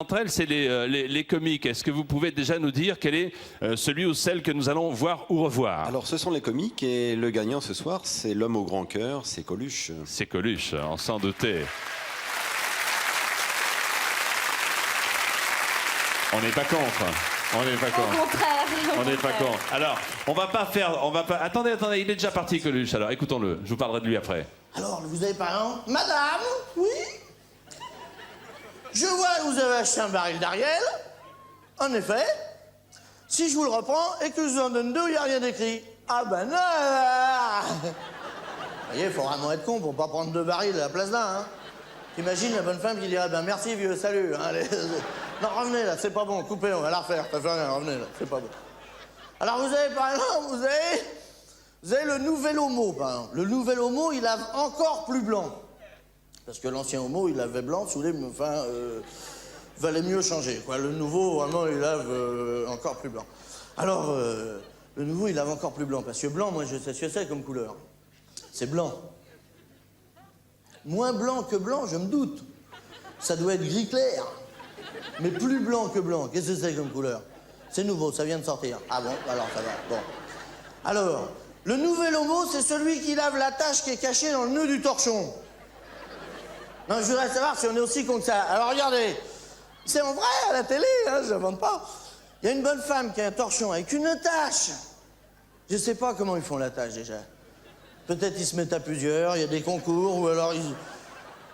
Entre elles, c'est les comiques. Est-ce que vous pouvez déjà nous dire quel est celui ou celle que nous allons voir ou revoir? Alors, ce sont les comiques et le gagnant ce soir, c'est l'homme au grand cœur, c'est Coluche. C'est Coluche, on s'en doutait. On n'est pas contre. On n'est pas contre. Au contraire. On n'est pas contre. Alors, on va pas faire. Attendez, il est déjà parti, Coluche. Alors, écoutons-le. Je vous parlerai de lui après. Alors, vous avez par exemple, madame, oui. Je vois que vous avez acheté un baril d'Ariel. En effet. Si je vous le reprends et que je vous en donne deux, il n'y a rien d'écrit. Ah ben non. Vous voyez, il faut vraiment être con pour pas prendre deux barils à la place d'un. Hein. T'imagines la bonne femme qui dirait, ben merci vieux, salut. Hein, allez. Non, revenez là, c'est pas bon, coupez, on va la refaire. Ça fait rien, revenez là, c'est pas bon. Alors vous avez par exemple, vous avez le nouvel homo, par exemple. Le nouvel homo, il lave encore plus blanc. Parce que l'ancien homo, il lavait blanc, sous les... Enfin, valait mieux changer, quoi. Le nouveau, vraiment, il lave encore plus blanc. Alors, le nouveau, il lave encore plus blanc. Parce que blanc, moi, je sais ce que c'est comme couleur. C'est blanc. Moins blanc que blanc, je me doute. Ça doit être gris clair. Mais plus blanc que blanc. Qu'est-ce que c'est comme couleur? C'est nouveau, ça vient de sortir. Ah bon? Alors, ça va. Bon. Alors, le nouvel homo, c'est celui qui lave la tache qui est cachée dans le nœud du torchon. Non, je voudrais savoir si on est aussi con que ça. Alors, regardez. C'est en vrai, à la télé, hein, je n'invente pas. Il y a une bonne femme qui a un torchon avec une tache. Je sais pas comment ils font la tâche, déjà. Peut-être ils se mettent à plusieurs, il y a des concours, ou alors ils...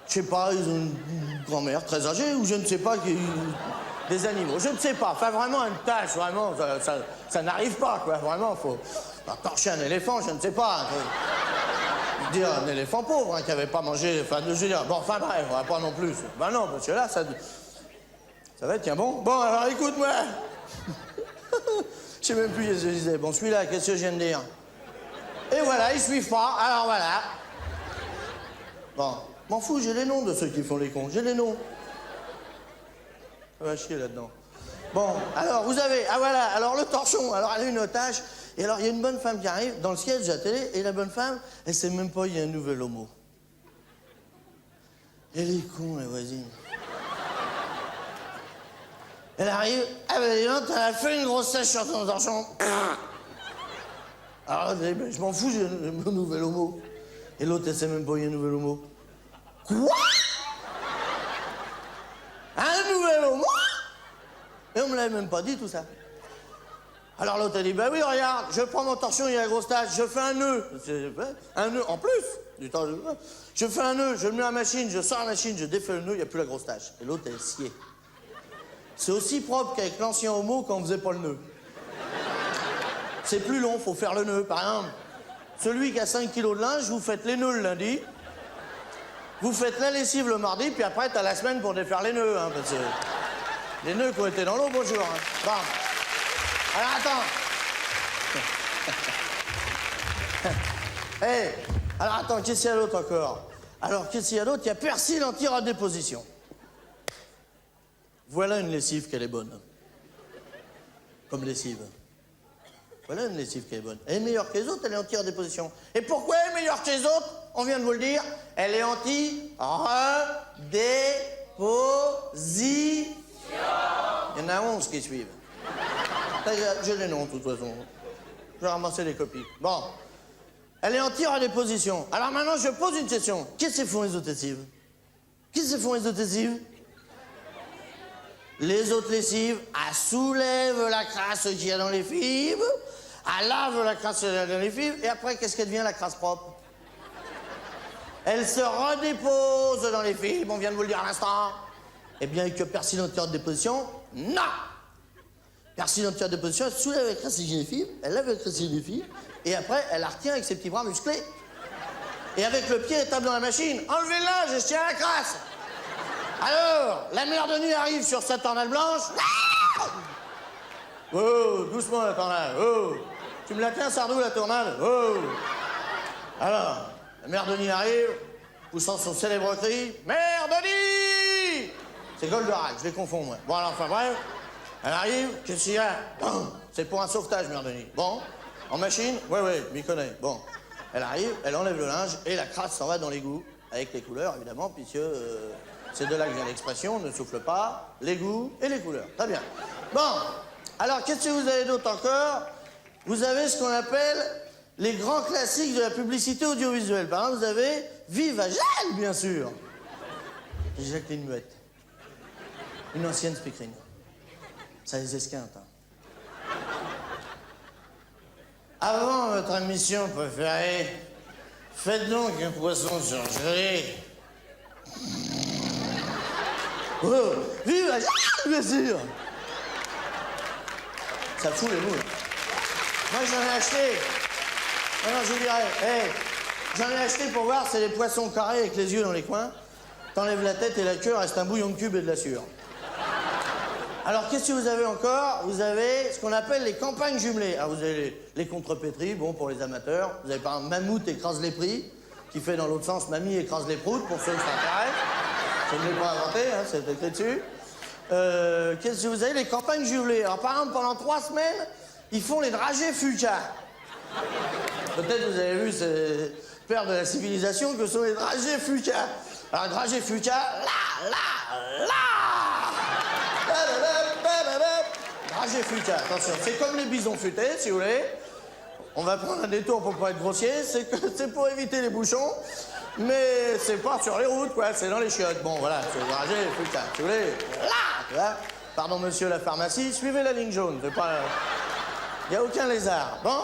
Je sais pas, ils ont une grand-mère très âgée, ou je ne sais pas, des animaux. Je ne sais pas. Enfin, vraiment, une tâche, vraiment, ça n'arrive pas, quoi. Vraiment, faut... Alors, torcher un éléphant, je ne sais pas. Je veux dire, un éléphant pauvre, hein, qui avait pas mangé... Enfin, je veux dire, bon, enfin, bref, on va pas non plus. Ben non, parce que là, ça va être, tiens, bon. Bon, alors, écoute-moi. Je sais même plus ce que je disais. Bon, celui-là, qu'est-ce que je viens de dire? Et voilà, ils suivent pas, alors voilà. Bon, m'en fous, j'ai les noms de ceux qui font les cons, j'ai les noms. Ça va chier là-dedans. Bon, alors vous avez, ah voilà, alors le torchon, alors elle a une otage, et alors il y a une bonne femme qui arrive dans le sketch de la télé, et la bonne femme, elle sait même pas qu'il y a un nouvel homo. Elle est con, la voisine. Elle arrive, ah ben dis donc, elle a fait une grosse tache sur ton torchon. Alors, elle dit, ben, je m'en fous, j'ai un nouvel homo. Et l'autre, elle sait même pas qu'il y a un nouvel homo. Quoi? Un nouvel homo? Et on me l'avait même pas dit, tout ça. Alors l'autre, elle dit, ben oui, regarde, je prends mon torchon, il y a la grosse tache, je fais un nœud. Un nœud, en plus. Du temps, je fais un nœud, je le mets à la machine, je sors la machine, je défais le nœud, il n'y a plus la grosse tache. Et l'autre, elle est sciée. C'est aussi propre qu'avec l'ancien homo quand on faisait pas le nœud. C'est plus long, faut faire le nœud. Par exemple, celui qui a 5 kilos de linge, vous faites les nœuds le lundi, vous faites la lessive le mardi, puis après, t'as la semaine pour défaire les nœuds. Hein, parce que les nœuds qui ont été dans l'eau, bonjour. Hein. Bon. Alors, attends. Hey, alors, attends, qu'est-ce qu'il y a d'autre encore? Alors, qu'est-ce qu'il y a d'autre? Il y a persil anti-redéposition. Voilà une lessive qu'elle est bonne. Comme lessive. Voilà une lessive qui est bonne. Elle est meilleure que les autres, elle est anti-redéposition. Et pourquoi elle est meilleure que les autres? On vient de vous le dire. Elle est anti-redéposition. Il y en a 11 qui suivent. J'ai les noms, de toute façon. Je vais ramasser les copies. Bon. Elle est anti-redéposition. Alors maintenant, je pose une question. Qu'est-ce que font les autres lessives? Qu'est-ce que font les autres lessives? Les autres lessives, elles soulèvent la crasse qu'il y a dans les fibres, elles lavent la crasse qu'il y a dans les fibres, et après, qu'est-ce qu'elle devient, la crasse propre? Elle se redépose dans les fibres, on vient de vous le dire à l'instant. Eh bien, avec persil anti-redéposition, non! Persil anti-redéposition, elle soulève la crasse des fibres, elle lave la crasse des fibres, et après, elle la retient avec ses petits bras musclés. Et avec le pied, elle tape dans la machine. Enlevez le linge, je tiens à la crasse! Alors, la mère de nuit arrive sur sa tornade blanche. Oh, doucement la tornade. Oh, tu me la tiens, Sardou, la tornade. Oh. Alors, la mère de nuit arrive, poussant son célèbre cri. Mère de nuit! C'est Goldorak, je les confonds, moi. Bon, alors, enfin, bref. Elle arrive, qu'est-ce qu'il y a? C'est pour un sauvetage, mère de nuit. Bon, en machine? Ouais, je m'y connais. Bon, elle arrive, elle enlève le linge et la crasse s'en va dans l'égout. Avec les couleurs, évidemment, puisque... C'est de là que vient l'expression, ne souffle pas, les goûts et les couleurs. Très bien. Bon, alors qu'est-ce que vous avez d'autre encore? Vous avez ce qu'on appelle les grands classiques de la publicité audiovisuelle. Par exemple, vous avez Vive à Gênes, bien sûr. J'ai Jacqueline Muette. Une ancienne speakerine. Ça les esquinte, hein. Avant votre émission préférée, faites donc un poisson surgelé. Oh, vive la bien sûr. Ça fout les moules. Moi, j'en ai acheté. Non, je vous dirais. Hey, j'en ai acheté pour voir, c'est des poissons carrés avec les yeux dans les coins. T'enlèves la tête et la queue, reste un bouillon de cube et de la sueur. Alors, qu'est-ce que vous avez encore? Vous avez ce qu'on appelle les campagnes jumelées. Alors, vous avez les contrepétries, bon, pour les amateurs. Vous avez par exemple Mammouth écrase les prix, qui fait dans l'autre sens Mamie écrase les proutes, pour ceux qui s'intéressent. Je ne l'ai pas inventé, hein, c'est écrit dessus. Qu'est-ce que vous avez? Les campagnes jumelées. Alors, par exemple, pendant 3 semaines, ils font les dragées Fuca. Peut-être vous avez vu ces pères de la civilisation que sont les dragées Fuca. Alors, dragées Fuca, là dragées Fuca, attention, c'est comme les bisons futés, si vous voulez. On va prendre un détour pour pas être grossier, c'est pour éviter les bouchons, mais c'est pas sur les routes, quoi, c'est dans les chiottes. Bon, voilà, c'est dragées Fuca, si vous voulez. Là, tu vois. Pardon, monsieur la pharmacie, suivez la ligne jaune, c'est pas... Il n'y a aucun lézard. Bon,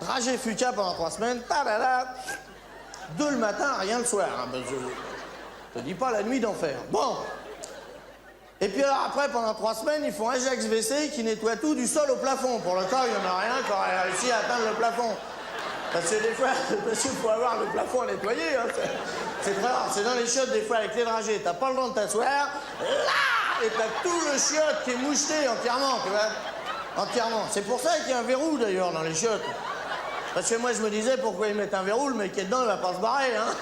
dragées Fuca pendant 3 semaines, ta-da-da. 2 le matin, rien le soir. Hein, je te dis pas la nuit d'enfer. Bon. Et puis alors après, pendant 3 semaines, ils font Ajax WC qui nettoie tout du sol au plafond. Pour le cas, il n'y en a rien qui aurait réussi à atteindre le plafond. Parce que des fois, il faut avoir le plafond à nettoyer. Hein. C'est très rare. C'est dans les chiottes, des fois, avec les dragées. T'as pas le temps de t'asseoir. Là! Et t'as tout le chiotte qui est moucheté entièrement, tu vois. Entièrement. C'est pour ça qu'il y a un verrou, d'ailleurs, dans les chiottes. Parce que moi, je me disais, pourquoi ils mettent un verrou? Le mec qui est dedans, il va pas se barrer, hein.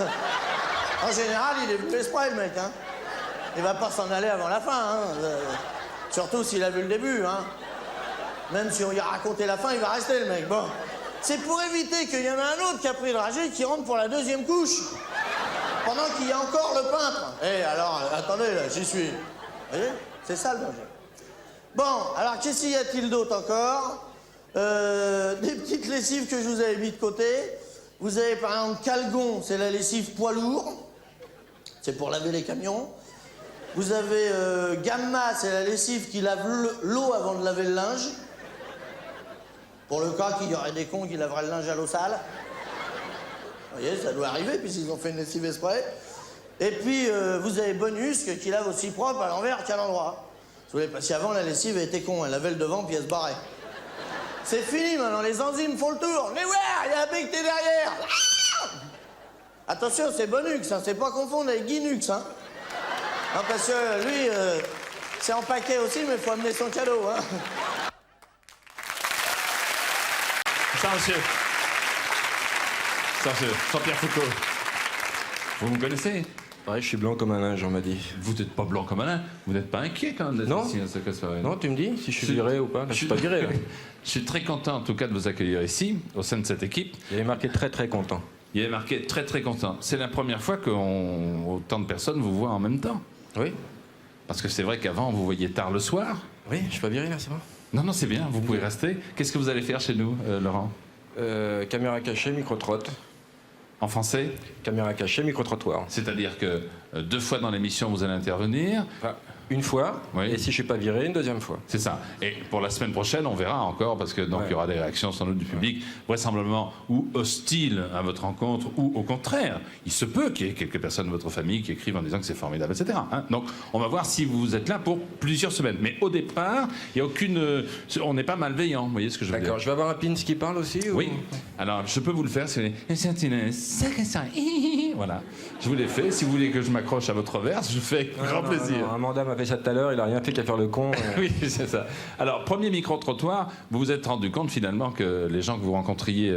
En général, il est venu exprès, le mec, hein. Il va pas s'en aller avant la fin, hein. Surtout s'il a vu le début, hein. Même si on lui a raconté la fin, il va rester, le mec. Bon. C'est pour éviter qu'il y en a un autre qui a pris le dragée qui rentre pour la 2e couche. Pendant qu'il y a encore le peintre. Eh, alors, attendez, là, j'y suis. Vous voyez? C'est ça, le danger. Bon, alors, qu'est-ce qu'il y a-t-il d'autre encore? Des petites lessives que je vous avais mis de côté. Vous avez, par exemple, Calgon, c'est la lessive poids lourd. C'est pour laver les camions. Vous avez Gamma, c'est la lessive qui lave l'eau avant de laver le linge. Pour le cas qu'il y aurait des cons qui laveraient le linge à l'eau sale. Vous voyez, ça doit arriver, puisqu'ils ont fait une lessive exprès. Et puis, vous avez Bonus, qui lave aussi propre à l'envers qu'à l'endroit. Parce qu'avant, la lessive était con, elle lavait le devant, puis elle se barrait. C'est fini, maintenant, les enzymes font le tour. Mais ouais, il y a un becté derrière. Attention, c'est Bonux, hein, c'est pas confondre avec Guinux, hein. Non, parce que lui, c'est en paquet aussi, mais il faut amener son cadeau, hein. Ça, monsieur. Ça, monsieur. Jean-Pierre Foucault. Vous me connaissez? Ouais, je suis blanc comme un linge, on m'a dit. Vous n'êtes pas blanc comme un nain. Vous n'êtes pas inquiet quand même d'être Non. ici à cette soirée. Non, tu me dis si je suis viré ou pas? Je suis pas viré, là. Je suis très content, en tout cas, de vous accueillir ici, au sein de cette équipe. Il avait marqué très très content. Il y avait marqué très très content. C'est la première fois qu'autant de personnes vous voient en même temps. Oui. Parce que c'est vrai qu'avant, vous voyiez tard le soir. Oui, je suis pas viré, là, c'est bon. Non, non, c'est bien, vous pouvez rester. Qu'est-ce que vous allez faire chez nous, Laurent? Caméra cachée, micro-trotte. En français? Caméra cachée, micro-trottoir. C'est-à-dire que 2 fois dans l'émission, vous allez intervenir. Enfin, une fois, Oui. et si je suis pas viré, une 2e fois. C'est ça. Et pour la semaine prochaine, on verra encore, parce que donc il y aura des réactions sans doute du public, vraisemblablement ou hostiles à votre rencontre, ou au contraire, il se peut qu'il y ait quelques personnes de votre famille qui écrivent en disant que c'est formidable, etc. Hein. Donc on va voir si vous êtes là pour plusieurs semaines. Mais au départ, il n'y a aucune... On n'est pas malveillant, vous voyez ce que je veux dire? D'accord, je vais avoir un pins qui parle aussi ou... Oui. Alors, je peux vous le faire. Voilà. Je vous l'ai fait. Si vous voulez que je m'accroche à votre verse, je fais avec grand plaisir. Non, un mandat m'a fait ça tout à l'heure, il a rien fait qu'à faire le con. Oui, c'est ça. Alors, premier micro-trottoir, vous vous êtes rendu compte finalement que les gens que vous rencontriez,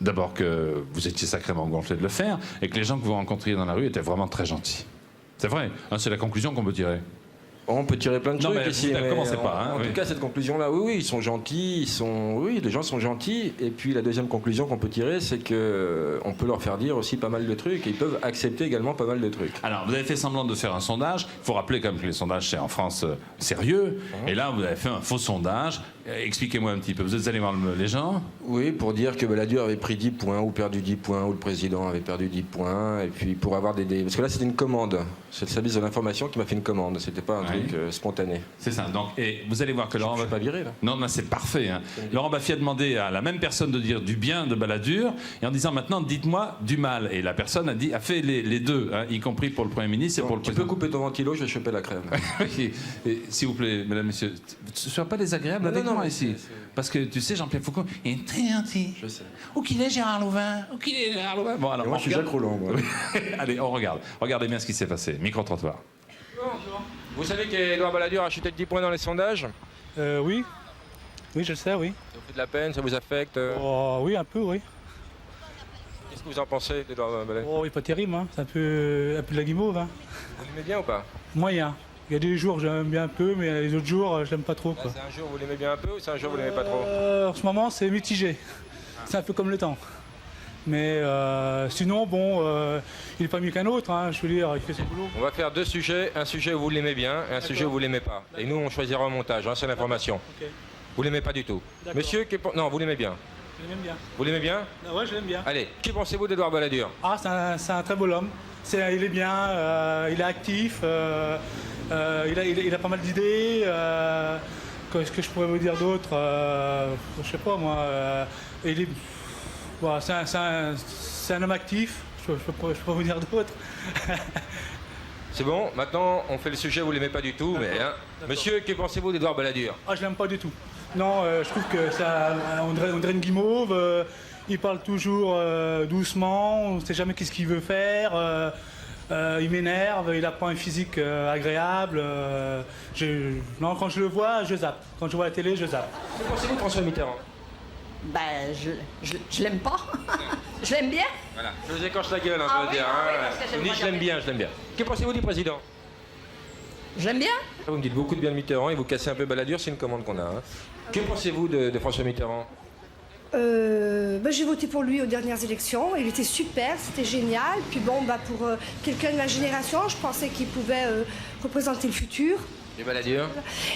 d'abord que vous étiez sacrément gonflé de le faire, et que les gens que vous rencontriez dans la rue étaient vraiment très gentils. C'est vrai, hein, c'est la conclusion qu'on peut tirer. On peut tirer plein de Non, trucs mais ici. vous commencez pas, hein, En oui. tout cas, cette conclusion-là, oui, ils sont gentils, oui, les gens sont gentils. Et puis la deuxième conclusion qu'on peut tirer, c'est que on peut leur faire dire aussi pas mal de trucs. Et ils peuvent accepter également pas mal de trucs. Alors, vous avez fait semblant de faire un sondage. Il faut rappeler quand même que les sondages, c'est en France sérieux. Et là, vous avez fait un faux sondage. Expliquez-moi un petit peu. Vous êtes allé voir les gens? Oui, pour dire que Balladur avait pris 10 points ou perdu 10 points, ou le président avait perdu 10 points. Et puis pour avoir Parce que là, c'était une commande. C'est le service de l'information qui m'a fait une commande. C'était pas un truc spontané. C'est ça. Donc, et vous allez voir que Laurent... Je suis pas viré, là. Non, c'est parfait. Hein. Laurent Baffie a demandé à la même personne de dire du bien de Balladur et en disant maintenant, dites-moi du mal. Et la personne a fait les deux, hein, y compris pour le Premier ministre et pour le Tu président. peux couper ton ventilo, je vais choper la crème. Oui. Et, s'il vous plaît, mesdames, messieurs, ne sois pas désagréable avec moi ici. Parce que tu sais, Jean-Pierre Foucault est très gentil. Je sais. Où qu'il est Gérard Louvain? Où qu'il est Gérard Louvain? Bon, alors, Et moi, on je suis regarde. Jacques Roland. Moi. Allez, on regarde. Regardez bien ce qui s'est passé. Micro-trottoir. Vous savez qu'Edouard Balladur a chuté de 10 points dans les sondages? Oui. Oui, je le sais, oui. Ça vous fait de la peine, ça vous affecte? Oh, oui, un peu, oui. Qu'est-ce que vous en pensez d'Edouard Balladur? Oh, il n'est pas terrible, hein. C'est un peu de la guimauve, hein. Vous l'aimez bien ou pas? Moyen. Il y a des jours, j'aime bien un peu, mais les autres jours, je l'aime pas trop, Là, quoi. c'est un jour vous l'aimez bien un peu ou c'est un jour vous l'aimez pas trop? En ce moment, c'est mitigé. C'est un peu comme le temps. Mais sinon, bon, il n'est pas mieux qu'un autre, hein. Je veux dire, il fait son boulot. On va faire deux sujets, un sujet où vous l'aimez bien et un sujet où vous l'aimez pas. Et nous, on choisira au montage, hein, c'est l'information. Ok. Vous l'aimez pas du tout. D'accord. Monsieur, non, vous l'aimez bien. Je l'aime bien. Vous l'aimez bien? Ah ouais, je l'aime bien. Allez, qui pensez-vous d'Edouard Balladur? Ah, c'est un très beau homme. Il est bien, il est actif, il a pas mal d'idées. Qu'est-ce que je pourrais vous dire d'autre? Je sais pas moi. Voilà, c'est un homme actif. Je peux pas vous dire d'autre. C'est bon, maintenant on fait le sujet où vous l'aimez pas du tout. Mais, hein. Monsieur, que pensez-vous d'Edouard Balladur? Ah, je l'aime pas du tout. Non, je trouve que on dirait une guimauve. Il parle toujours doucement, on ne sait jamais qu'est-ce qu'il veut faire. Il m'énerve, il n'a pas un physique agréable. Non, quand je le vois, je zappe. Quand je vois la télé, je zappe. Que pensez-vous de François Mitterrand? Ben, je l'aime pas. Je l'aime bien. Voilà, je vous écorche la gueule, Ah on peut oui, dire. ah oui, Hein. parce que j'aime Vous me dites pas je l'aime dire bien, je l'aime bien. Que pensez-vous du président? Je l'aime bien. Vous me dites beaucoup de bien de Mitterrand et vous cassez un peu Balladur, c'est une commande qu'on a. Hein. Que pensez-vous de François Mitterrand? J'ai voté pour lui aux dernières élections. Il était super, c'était génial. Puis bon, pour quelqu'un de ma génération, je pensais qu'il pouvait représenter le futur. Et Balladur?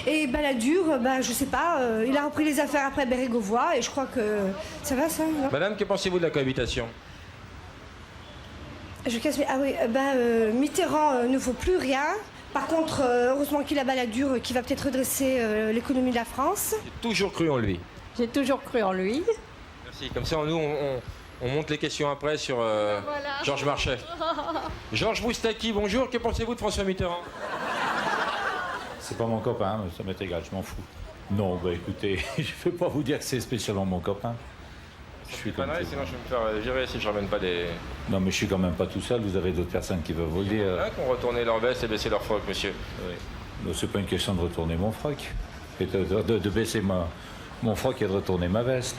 Et Balladur, je sais pas, il a repris les affaires après Bérégovoy et je crois que ça va, ça, non? Madame, que pensez-vous de la cohabitation? Je casse mes... Ah oui, Mitterrand ne vaut plus rien. Par contre, heureusement qu'il a Balladur qui va peut-être redresser l'économie de la France. J'ai toujours cru en lui. J'ai toujours cru en lui. Merci. Comme ça, nous, on monte les questions après sur Georges Marchais. Georges Moustaki, bonjour. Que pensez-vous de François Mitterrand? C'est pas mon copain, mais ça m'est égal, je m'en fous. Non, bah écoutez, je vais pas vous dire que c'est spécialement mon copain. Je suis comme tout. Sinon, je vais me faire virer si je ramène pas des... Non, mais je suis quand même pas tout seul, vous avez d'autres personnes qui peuvent vous le dire. Qui ont retourné leur veste et baissé leur froc, monsieur. Oui. Non, c'est pas une question de retourner mon froc. Et de baisser mon froc et de retourner ma veste.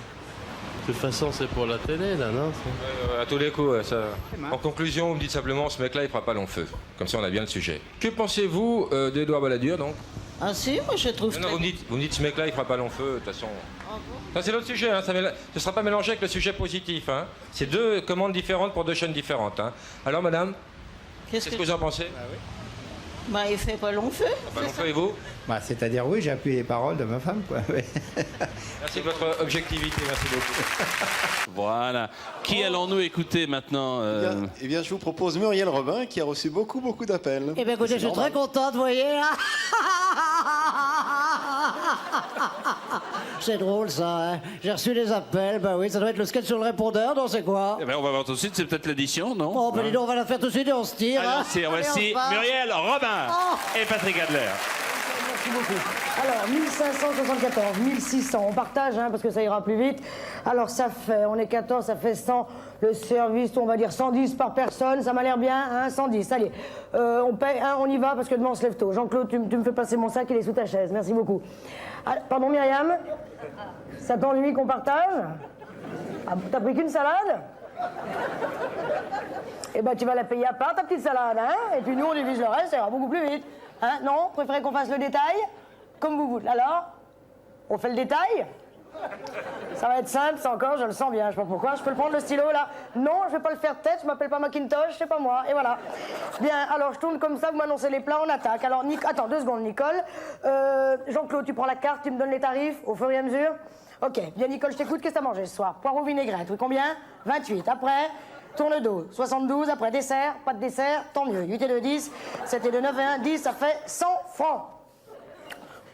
De toute façon, c'est pour la télé, là, non? À tous les coups, ça... En conclusion, vous me dites simplement, ce mec-là, il fera pas long feu. Comme ça, on a bien le sujet. Que pensez-vous d'Edouard Balladur, donc? Ah si, moi je trouve Non, vous me dites, ce mec-là, il fera pas long feu, de toute façon. Ça, c'est l'autre sujet, hein. Ça ne sera pas mélangé avec le sujet positif. Hein. C'est deux commandes différentes pour deux chaînes différentes. Hein. Alors, madame, qu'est-ce que vous en pensez? il fait pas long feu. Pas long feu, et vous? C'est-à-dire, oui, j'ai appuyé les paroles de ma femme, quoi. Merci de votre objectivité, merci beaucoup. Voilà. Qui allons-nous écouter maintenant Eh bien, je vous propose Muriel Robin, qui a reçu beaucoup d'appels. Eh bien écoutez, je suis très contente, vous voyez. C'est drôle ça, hein. J'ai reçu des appels, oui, ça doit être le sketch sur le répondeur, non, c'est quoi? Eh bien, on va voir tout de suite, c'est peut-être l'édition, non? Oh, dis donc, on va la faire tout de suite et on se tire. Alors, hein. Allez, voici on part. Muriel Robin et Patrick Adler. Merci beaucoup. Alors, 1574, 1600, on partage, hein, parce que ça ira plus vite. Alors, on est 14, ça fait 100. Le service, on va dire 110 par personne, ça m'a l'air bien, hein, 110. Allez, on paye, hein, on y va, parce que demain on se lève tôt. Jean-Claude, tu me fais passer mon sac, il est sous ta chaise, merci beaucoup. Ah, pardon, Myriam? Ça t'ennuie qu'on partage? Ah, t'as pris qu'une salade? Eh ben, tu vas la payer à part, ta petite salade, hein? Et puis nous, on divise le reste, ça ira beaucoup plus vite. Hein? Non? Vous préférez qu'on fasse le détail? Comme vous voulez. Alors? On fait le détail? Ça va être simple, ça encore, je le sens bien, je sais pas pourquoi. Je peux le prendre le stylo là? Non, je vais pas le faire de tête, je m'appelle pas Macintosh, c'est pas moi, et voilà. Bien, alors je tourne comme ça, vous m'annoncez les plats, on attaque. Alors, attends, 2 secondes, Nicole. Jean-Claude, tu prends la carte, tu me donnes les tarifs au fur et à mesure? Ok, bien Nicole, je t'écoute, qu'est-ce que t'as mangé ce soir? Poireau vinaigrette, oui, combien? 28. Après, tourne d'eau, 72. Après, dessert, pas de dessert, tant mieux. 8 et 2, 10. 7 et 2, 9 et 1, 10, ça fait 100 francs.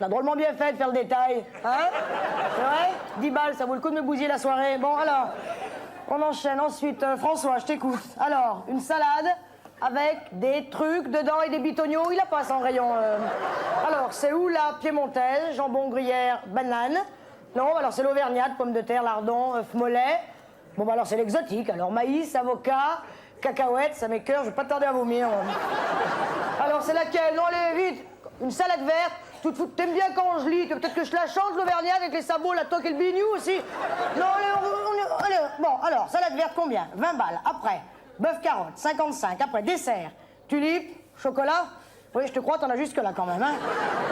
On a drôlement bien fait de faire le détail, hein? C'est vrai? 10 balles, ça vaut le coup de me bousiller la soirée. Bon, alors, on enchaîne. Ensuite, François, je t'écoute. Alors, une salade avec des trucs dedans et des bitognos, il a pas son rayon. Alors, c'est où la piémontaise, jambon, gruyère, banane? Non, alors c'est l'auvergnate, pommes de terre, lardon, œuf mollet. Bon, bah alors c'est l'exotique. Alors, maïs, avocat, cacahuètes, ça m'écoeure, je vais pas tarder à vomir. Alors, c'est laquelle? Non, allez, vite! Une salade verte. T'aimes bien quand je lis, peut-être que je la change, l'auvergnate, avec les sabots, la toque et le bignou aussi. Non, allez, bon, alors, salade verte, combien? 20 balles. Après, bœuf carotte, 55. Après, dessert, tulipe, chocolat. Oui, je te crois, t'en as jusque-là quand même, hein.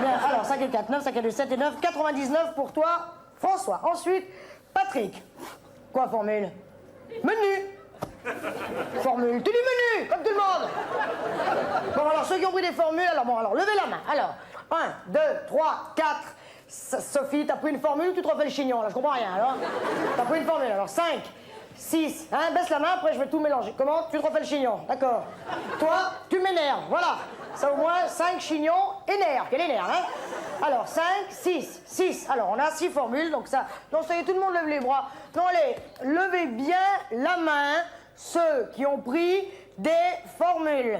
Bien, alors, 5 et 4, 9, 5 et 2, 7 et 9, 99 pour toi, François. Ensuite, Patrick. Quoi, formule? Menu. Formule. Tu dis menu, comme tout le monde. Bon, alors, ceux qui ont pris des formules, alors, levez la main. Alors, 1, 2, 3, 4. Sophie, t'as pris une formule ou tu te refais le chignon, là? Je comprends rien, alors. T'as pris une formule, alors 5, 6. Hein, baisse la main, après je vais tout mélanger. Comment? Tu te refais le chignon, d'accord. Toi, tu m'énerves, voilà. Ça au moins 5 chignons, énerve. Quel énerve, hein? Alors, 5, 6, 6. Alors, on a 6 formules, donc ça... Non, ça y est, tout le monde lève les bras. Non, allez, levez bien la main, ceux qui ont pris des formules.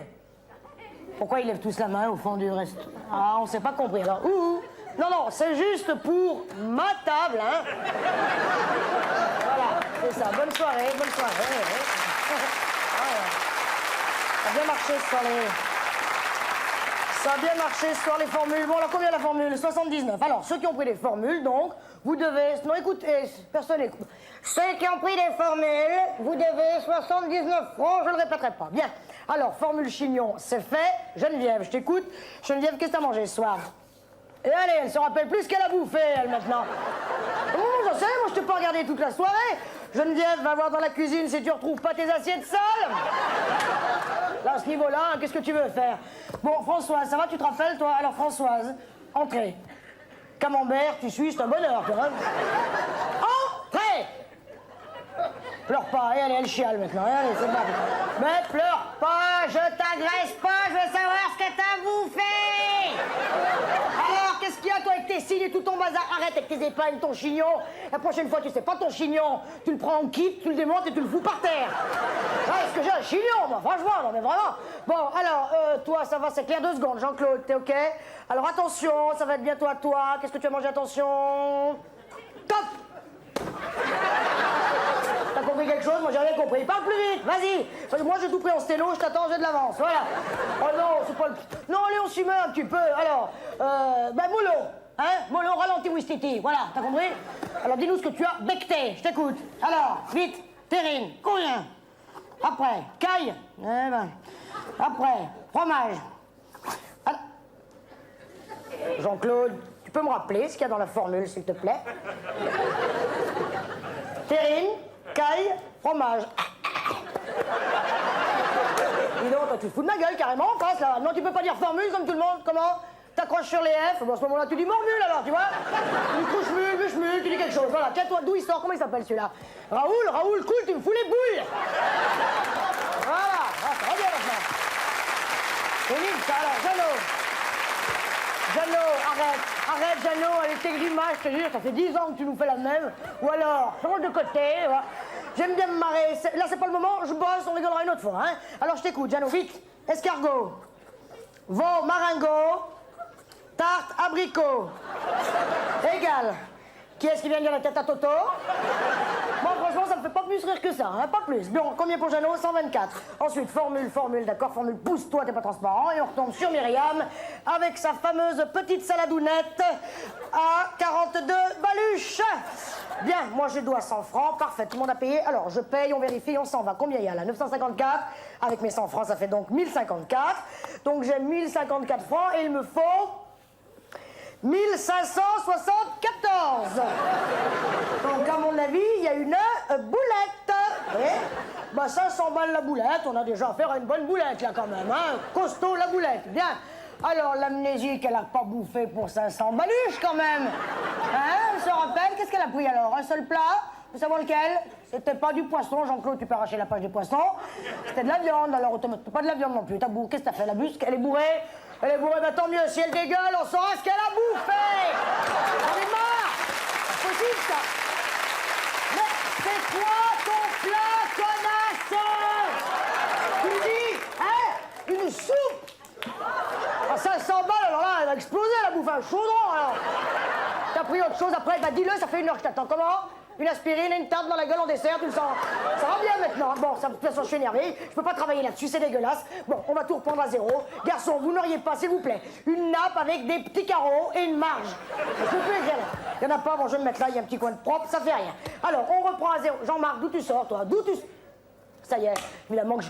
Pourquoi ils lèvent tous la main au fond du reste? Ah, on s'est pas compris, alors. Non, non, c'est juste pour ma table, hein. Voilà, c'est ça. Bonne soirée, bonne soirée. Ça a bien marché ce soir, Ça a bien marché ce soir, les formules. Bon, alors combien la formule? 79. Alors, ceux qui ont pris des formules, donc, vous devez... Non, écoutez, personne n'écoute. Ceux qui ont pris des formules, vous devez 79 francs, je ne le répéterai pas. Bien. Alors, formule chignon, c'est fait. Geneviève, je t'écoute. Geneviève, qu'est-ce que t'as mangé ce soir? Et allez, elle se rappelle plus ce qu'elle a bouffé, elle, maintenant. Oh, je sais, moi, je t'ai pas regardé toute la soirée. Geneviève, va voir dans la cuisine si tu retrouves pas tes assiettes sales. Là, à ce niveau-là, qu'est-ce que tu veux faire? Bon, Françoise, ça va, tu te rappelles, toi? Alors, Françoise, entrée. Camembert, tu suis, c'est un bonheur, tu vois. Entrée! Pleure pas, et allez, elle chiale maintenant. Allez, c'est bon. Mais pleure pas, je t'agresse pas, je veux savoir ce que t'as bouffé. Alors, qu'est-ce qu'il y a, toi, avec tes cils et tout ton bazar? Arrête avec tes épingles, ton chignon. La prochaine fois, tu sais pas ton chignon. Tu le prends en kit, tu le démontes et tu le fous par terre. Ah, est-ce que j'ai un chignon, moi? Franchement, non, mais vraiment. Bon, alors, toi, ça va, c'est clair, 2 secondes. Jean-Claude, t'es OK? Alors, attention, ça va être bientôt à toi. Qu'est-ce que tu as mangé? Attention. Top! T'as compris quelque chose? Moi, j'ai rien compris. Parle plus vite, vas-y. Moi, j'ai tout pris en stylo, je t'attends, j'ai de l'avance. Voilà. Oh non, c'est pas le... Non, allez, on s'y met un petit peu. Alors, mollo. Hein? Mollo, ralenti, Ouistiti. Voilà, t'as compris? Alors, dis-nous ce que tu as becté. Je t'écoute. Alors, vite. Terrine. Combien? Après, caille. Eh ben. Après, fromage. Alors... Jean-Claude, tu peux me rappeler ce qu'il y a dans la formule, s'il te plaît? Terrine, caille, fromage. Dis donc, toi, tu te fous de ma gueule carrément en face là. Non, tu peux pas dire formule comme tout le monde. Comment? T'accroches sur les F. Bon, à ce moment-là, tu dis mormule alors, tu vois? Tu dis couche-mule, bûche-mule, tu dis quelque chose. Voilà, tiens-toi, d'où il sort? Comment il s'appelle celui-là? Raoul, cool, tu me fous les boules. Voilà, ah, ça va bien maintenant. C'est nul ça alors, Jeannot, arrête, Jeannot, avec tes grimaces, je te jure, ça fait 10 ans que tu nous fais la même. Ou alors, change de côté, voilà. J'aime bien me marrer. Là, c'est pas le moment, je bosse, on rigolera une autre fois, hein. Alors, je t'écoute, Jeannot, vite. Escargot, veau, maringot, tarte, abricot. Égal. Qui est-ce qui vient de dire la tête à Toto? Bon, franchement, ça me fait pas plus rire que ça, hein, pas plus. Bon, combien pour Jeannot? 124. Ensuite, formule, d'accord, formule, pousse-toi, t'es pas transparent. Et on retombe sur Myriam, avec sa fameuse petite saladounette à 42 baluches. Bien, moi je dois 100 francs, parfait, tout le monde a payé. Alors, je paye, on vérifie, on s'en va. Combien il y a là? 954. Avec mes 100 francs, ça fait donc 1054. Donc j'ai 1054 francs et il me faut 1574. Donc à mon avis, il y a une boulette. Oui. Bah 500 balles la boulette, on a déjà affaire à une bonne boulette là quand même, hein. Costaud la boulette, bien. Alors l'amnésique, elle a pas bouffé pour 500 baluches quand même. Hein, elle se rappelle, qu'est-ce qu'elle a pris alors? Un seul plat? Vous savez lequel? C'était pas du poisson, Jean-Claude, tu peux arracher la page des poissons. C'était de la viande, alors pas de la viande non plus. Qu'est-ce que t'as fait, la buse? Elle est bourrée? Elle est bourrée, bah tant mieux, si elle dégueule, on saura ce qu'elle a bouffé! J'en ai marre! C'est possible ça! Mais c'est quoi ton plat, connasse? Tu me dis, hein? Une soupe? À 500 balles, alors là, elle va exploser, la bouffe, un chaudron, alors! T'as pris autre chose après? Bah dis-le, ça fait 1 heure que je t'attends. Comment? Une aspirine et une tarte dans la gueule en dessert, tu le sens? Ça va bien maintenant. Bon, de toute façon, je suis énervé. Je peux pas travailler là-dessus, c'est dégueulasse. Bon, on va tout reprendre à zéro. Garçon, vous n'auriez pas, s'il vous plaît, une nappe avec des petits carreaux et une marge? S'il vous plaît, il y en a pas, bon, je vais me mettre là, il y a un petit coin de propre, ça fait rien. Alors, on reprend à zéro. Jean-Marc, d'où tu sors, toi? D'où tu... Ça y est, évidemment que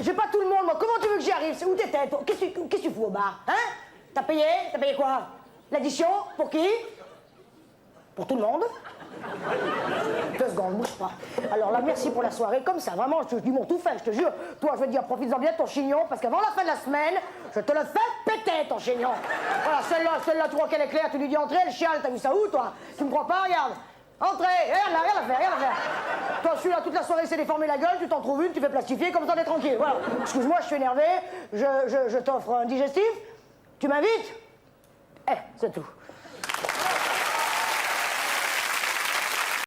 j'ai pas tout le monde, moi. Comment tu veux que j'y arrive? Où t'étais, toi? Qu'est-ce que tu fous au bar? Hein? T'as payé? T'as payé quoi? L'addition? Pour qui? Pour tout le monde? 2 secondes, bouge pas. Alors là, merci pour la soirée. Comme ça, vraiment, je te dis mon tout fait, je te jure. Toi, je veux te dire, profites-en bien de ton chignon, parce qu'avant la fin de la semaine, je te le fais péter, ton chignon. Voilà, celle-là, tu vois qu'elle est claire, tu lui dis entrer, elle chiale, t'as vu ça où, toi? Tu me crois pas? Regarde. Entrez, regarde là, rien à faire. Toi, celui-là, toute la soirée, il s'est déformé la gueule, tu t'en trouves une, tu fais plastifier, comme ça, t'es tranquille. Voilà. Excuse-moi, je suis énervé, je t'offre un digestif. Tu m'invites? C'est tout.